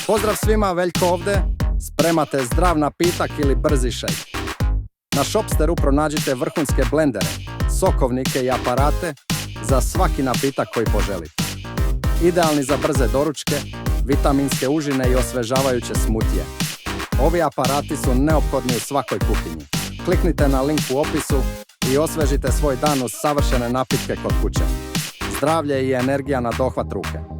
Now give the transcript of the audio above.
Pozdrav svima, Veljko ovdje. Spremate zdrav napitak ili brzi šejk. Na Shopsteru pronađite vrhunske blendere, sokovnike i aparate za svaki napitak koji poželite. Idealni za brze doručke, vitaminske užine i osvežavajuće smutije. Ovi aparati su neophodni u svakoj kuhinji. Kliknite na link u opisu i osvežite svoj dan uz savršene napitke kod kuće. Zdravlje i energija na dohvat ruke.